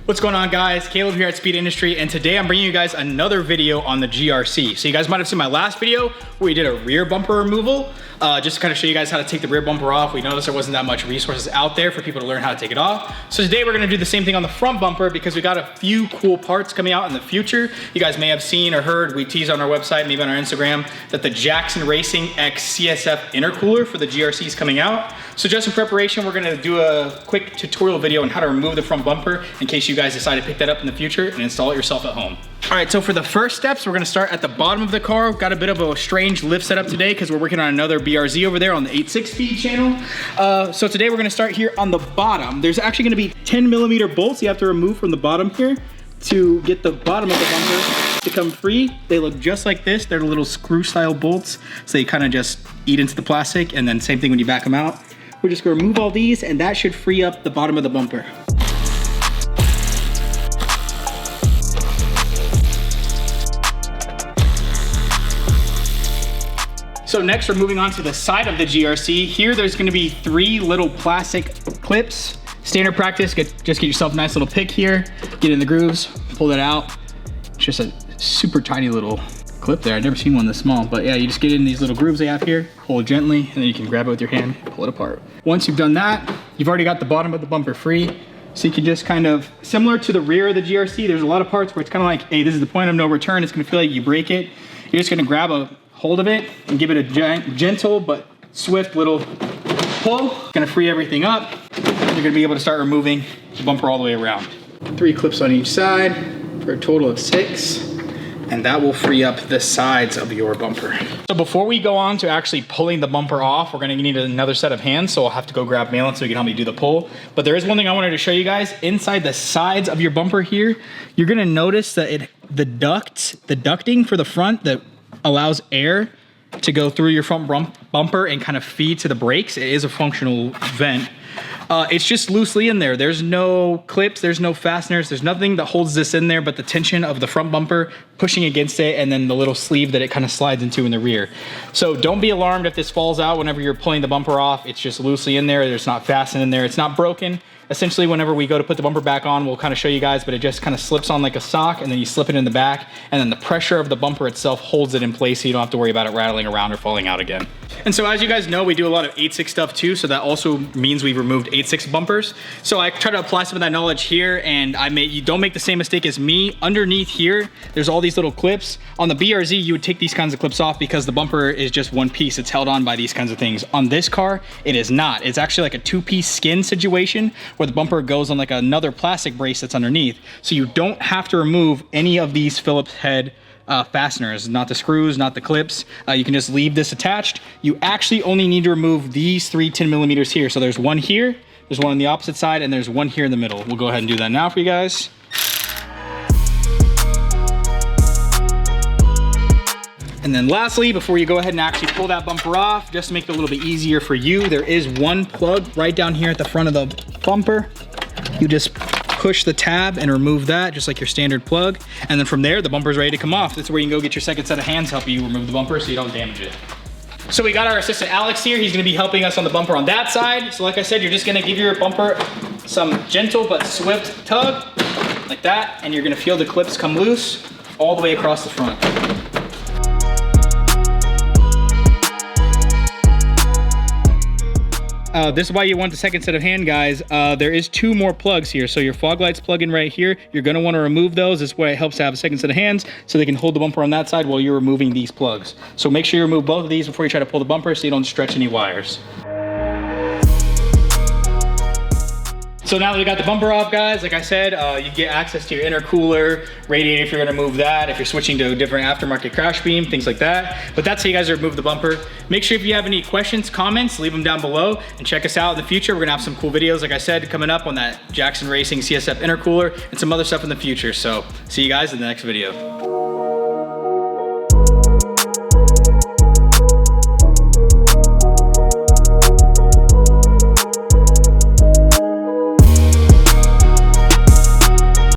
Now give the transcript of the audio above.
What's going on, guys? Caleb here at Speed Industry, and today I'm bringing you guys another video on the GRC. So you guys might have seen my last video where we did a rear bumper removal, just to kind of show you guys how to take the rear bumper off. We noticed there wasn't that much resources out there for people to learn how to take it off. So today we're gonna do the same thing on the front bumper because we got a few cool parts coming out in the future. You guys may have seen or heard, we teased on our website, maybe on our Instagram, that the Jackson Racing X CSF intercooler for the GRC is coming out. So just in preparation, we're gonna do a quick tutorial video on how to remove the front bumper in case you guys decide to pick that up in the future and install it yourself at home. All right, so for the first steps, we're gonna start at the bottom of the car. Got a bit of a strange lift setup today because we're working on another BRZ over there on the 8.6 speed channel. So today we're gonna start here on the bottom. There's actually gonna be 10mm bolts you have to remove from the bottom here to get the bottom of the bumper to come free. They look just like this. They're little screw style bolts. So they kind of just eat into the plastic, and then same thing when you back them out. We're just gonna remove all these, and that should free up the bottom of the bumper. So next we're moving on to the side of the GRC. Here there's gonna be 3 little plastic clips. Standard practice, just get yourself a nice little pick here, get in the grooves, pull that out. It's just a super tiny little clip there. I've never seen one this small, but yeah, you just get in these little grooves they have here, hold it gently, and then you can grab it with your hand, pull it apart. Once you've done that, you've already got the bottom of the bumper free. So you can just kind of, similar to the rear of the GRC, there's a lot of parts where it's kind of like, hey, this is the point of no return. It's gonna feel like you break it. You're just gonna grab a hold of it and give it a gentle but swift little pull. It's gonna free everything up. You're gonna be able to start removing the bumper all the way around. 3 clips on each side for a total of 6. And that will free up the sides of your bumper. So before we go on to actually pulling the bumper off, we're gonna need another set of hands, so I'll have to go grab Malin so he can help me do the pull. But there is one thing I wanted to show you guys. Inside the sides of your bumper here, you're gonna notice that the ducting for the front that allows air to go through your front bumper and kind of feed to the brakes. It is a functional vent. It's just loosely in there. There's no clips, there's no fasteners, there's nothing that holds this in there but the tension of the front bumper pushing against it and then the little sleeve that it kind of slides into in the rear. So don't be alarmed if this falls out whenever you're pulling the bumper off. It's just loosely in there. There's not fastened in there. It's not broken. Essentially, whenever we go to put the bumper back on, we'll kind of show you guys, but it just kind of slips on like a sock, and then you slip it in the back, and then the pressure of the bumper itself holds it in place so you don't have to worry about it rattling around or falling out again. And so as you guys know, we do a lot of 8.6 stuff too, so that also means we've removed 8.6 bumpers. So I try to apply some of that knowledge here, and you don't make the same mistake as me. Underneath here, there's all these little clips. On the BRZ, you would take these kinds of clips off because the bumper is just one piece. It's held on by these kinds of things. On this car, it is not. It's actually like a 2-piece skin situation where the bumper goes on like another plastic brace that's underneath. So you don't have to remove any of these Phillips head fasteners, not the screws, not the clips. You can just leave this attached. You actually only need to remove these 3 10mm here. So there's one here, there's one on the opposite side, and there's one here in the middle. We'll go ahead and do that now for you guys. And then lastly, before you go ahead and actually pull that bumper off, just to make it a little bit easier for you, there is one plug right down here at the front of the bumper. You just push the tab and remove that, just like your standard plug. And then from there, the bumper's ready to come off. That's where you can go get your second set of hands to help you remove the bumper so you don't damage it. So we got our assistant Alex here. He's gonna be helping us on the bumper on that side. So like I said, you're just gonna give your bumper some gentle but swift tug, like that, and you're gonna feel the clips come loose all the way across the front. This is why you want the second set of hand, guys. There is 2 more plugs here. So your fog lights plug in right here. You're gonna wanna remove those. This way it helps to have a second set of hands so they can hold the bumper on that side while you're removing these plugs. So make sure you remove both of these before you try to pull the bumper so you don't stretch any wires. So now that we got the bumper off, guys, like I said, you get access to your intercooler, radiator if you're gonna move that, if you're switching to a different aftermarket crash beam, things like that. But that's how you guys remove the bumper. Make sure if you have any questions, comments, leave them down below, and check us out in the future. We're gonna have some cool videos, like I said, coming up on that Jackson Racing CSF intercooler and some other stuff in the future. So see you guys in the next video.